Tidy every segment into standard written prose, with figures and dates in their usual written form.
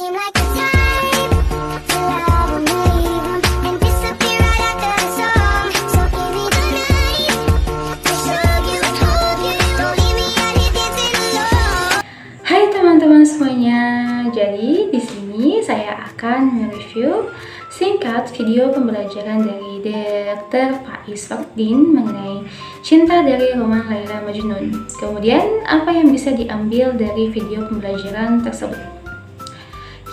seem like the type to love and leave 'em and disappear right after the song. So give me the night to show you, hold you, don't leave me out here dancing alone. Hai teman-teman semuanya, jadi di sini saya akan mereview singkat video pembelajaran dari Dr. Faiz Fardin mengenai cinta dari roman Laila Majnun. Kemudian, apa yang bisa diambil dari video pembelajaran tersebut?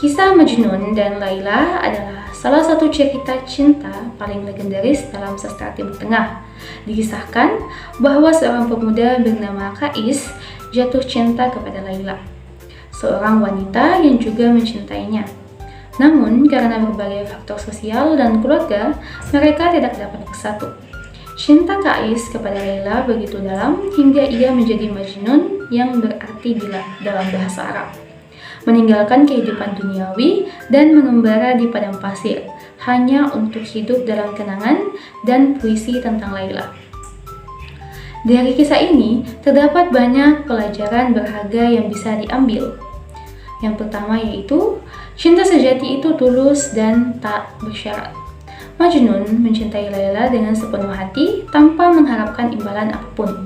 Kisah Majnun dan Laila adalah salah satu cerita cinta paling legendaris dalam sastra Timur Tengah. Dikisahkan bahwa seorang pemuda bernama Kais jatuh cinta kepada Laila, seorang wanita yang juga mencintainya. Namun, karena berbagai faktor sosial dan keluarga, mereka tidak dapat bersatu. Cinta Kais kepada Laila begitu dalam hingga ia menjadi Majnun yang berarti gila dalam bahasa Arab. Meninggalkan kehidupan duniawi dan mengembara di padang pasir hanya untuk hidup dalam kenangan dan puisi tentang Laila. Dari kisah ini, terdapat banyak pelajaran berharga yang bisa diambil. Yang pertama yaitu, cinta sejati itu tulus dan tak bersyarat. Majnun mencintai Laila dengan sepenuh hati tanpa mengharapkan imbalan apapun.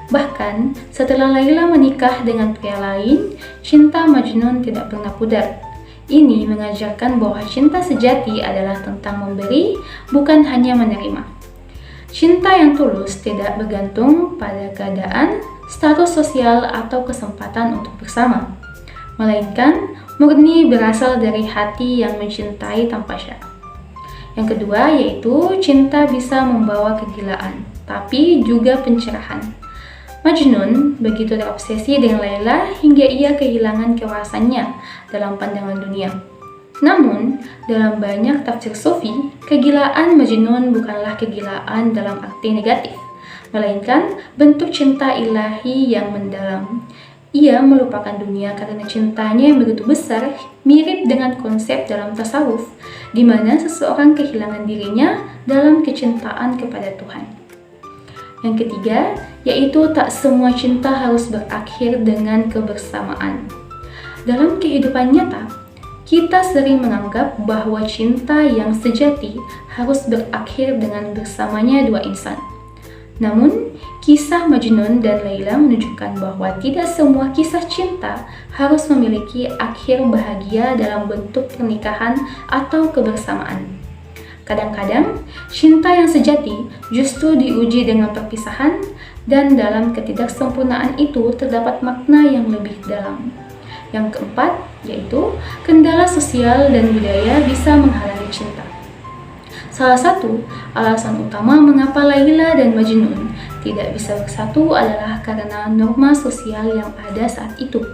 Bahkan, setelah Laila menikah dengan pria lain, cinta Majnun tidak pernah pudar. Ini mengajarkan bahwa cinta sejati adalah tentang memberi, bukan hanya menerima. Cinta yang tulus tidak bergantung pada keadaan, status sosial, atau kesempatan untuk bersama, melainkan murni berasal dari hati yang mencintai tanpa syarat. Yang kedua yaitu cinta bisa membawa kegilaan, tapi juga pencerahan. Majnun begitu terobsesi dengan Laila hingga ia kehilangan kewasannya dalam pandangan dunia. Namun, dalam banyak tafsir sufi, kegilaan Majnun bukanlah kegilaan dalam arti negatif, melainkan bentuk cinta ilahi yang mendalam. Ia melupakan dunia karena cintanya yang begitu besar, mirip dengan konsep dalam tasawuf, di mana seseorang kehilangan dirinya dalam kecintaan kepada Tuhan. Yang ketiga, yaitu tak semua cinta harus berakhir dengan kebersamaan. Dalam kehidupan nyata, kita sering menganggap bahwa cinta yang sejati harus berakhir dengan bersamanya dua insan. Namun, kisah Majnun dan Laila menunjukkan bahwa tidak semua kisah cinta harus memiliki akhir bahagia dalam bentuk pernikahan atau kebersamaan. Kadang-kadang, cinta yang sejati justru diuji dengan perpisahan, dan dalam ketidaksempurnaan itu terdapat makna yang lebih dalam. Yang keempat, yaitu kendala sosial dan budaya bisa menghalangi cinta. Salah satu alasan utama mengapa Laila dan Majnun tidak bisa bersatu adalah karena norma sosial yang ada saat itu.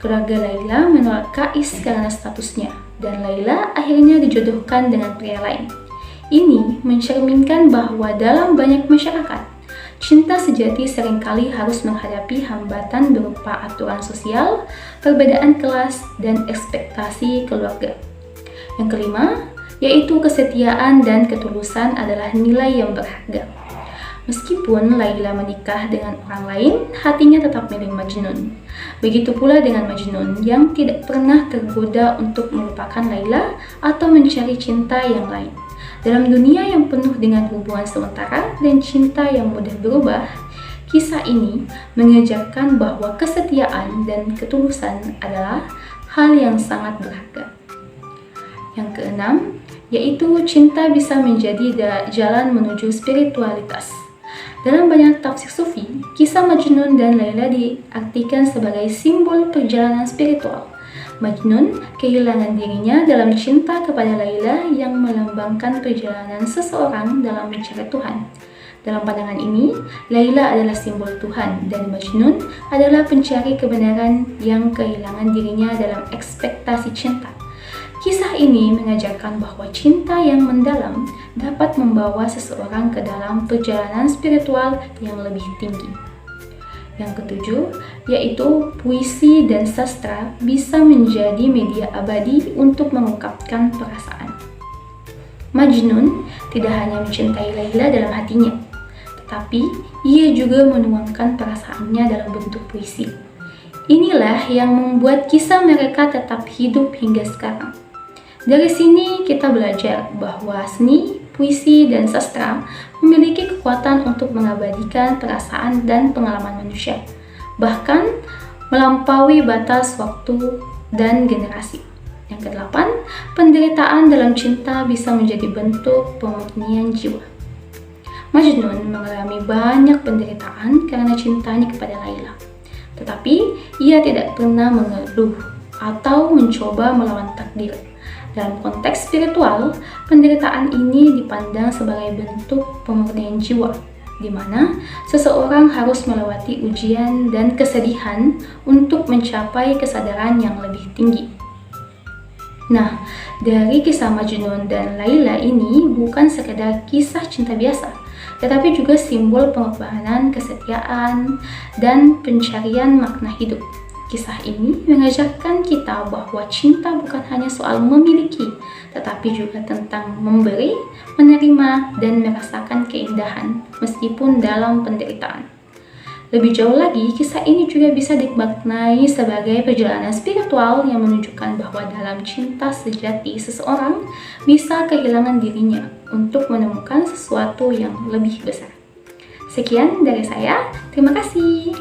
Keluarga Laila menolak Kais karena statusnya, dan Laila akhirnya dijodohkan dengan pria lain. Ini mencerminkan bahwa dalam banyak masyarakat, cinta sejati seringkali harus menghadapi hambatan berupa aturan sosial, perbedaan kelas, dan ekspektasi keluarga. Yang kelima, yaitu kesetiaan dan ketulusan adalah nilai yang berharga. Meskipun Laila menikah dengan orang lain, hatinya tetap milik Majnun. Begitu pula dengan Majnun yang tidak pernah tergoda untuk melupakan Laila atau mencari cinta yang lain. Dalam dunia yang penuh dengan hubungan sementara dan cinta yang mudah berubah, kisah ini mengajarkan bahwa kesetiaan dan ketulusan adalah hal yang sangat berharga. Yang keenam, yaitu cinta bisa menjadi jalan menuju spiritualitas. Dalam banyak tafsir sufi, kisah Majnun dan Laila diartikan sebagai simbol perjalanan spiritual. Majnun kehilangan dirinya dalam cinta kepada Laila yang melambangkan perjalanan seseorang dalam mencari Tuhan. Dalam pandangan ini, Laila adalah simbol Tuhan dan Majnun adalah pencari kebenaran yang kehilangan dirinya dalam ekspektasi cinta. Kisah ini mengajarkan bahwa cinta yang mendalam dapat membawa seseorang ke dalam perjalanan spiritual yang lebih tinggi. Yang ketujuh, yaitu puisi dan sastra bisa menjadi media abadi untuk mengungkapkan perasaan. Majnun tidak hanya mencintai Laila dalam hatinya, tetapi ia juga menuangkan perasaannya dalam bentuk puisi. Inilah yang membuat kisah mereka tetap hidup hingga sekarang. Dari sini kita belajar bahwa seni, puisi, dan sastra memiliki kekuatan untuk mengabadikan perasaan dan pengalaman manusia, bahkan melampaui batas waktu dan generasi. Yang kedelapan, penderitaan dalam cinta bisa menjadi bentuk pemurnian jiwa. Majnun mengalami banyak penderitaan karena cintanya kepada Laila. Tetapi ia tidak pernah mengeluh atau mencoba melawan takdir. Dalam konteks spiritual, penderitaan ini dipandang sebagai bentuk pemurnian jiwa, di mana seseorang harus melewati ujian dan kesedihan untuk mencapai kesadaran yang lebih tinggi. Nah, dari kisah Majnun dan Laila ini bukan sekedar kisah cinta biasa, tetapi juga simbol pengorbanan, kesetiaan, dan pencarian makna hidup. Kisah ini mengajarkan kita bahwa cinta bukan hanya soal memiliki, tetapi juga tentang memberi, menerima, dan merasakan keindahan meskipun dalam penderitaan. Lebih jauh lagi, kisah ini juga bisa dimaknai sebagai perjalanan spiritual yang menunjukkan bahwa dalam cinta sejati seseorang bisa kehilangan dirinya untuk menemukan sesuatu yang lebih besar. Sekian dari saya, terima kasih.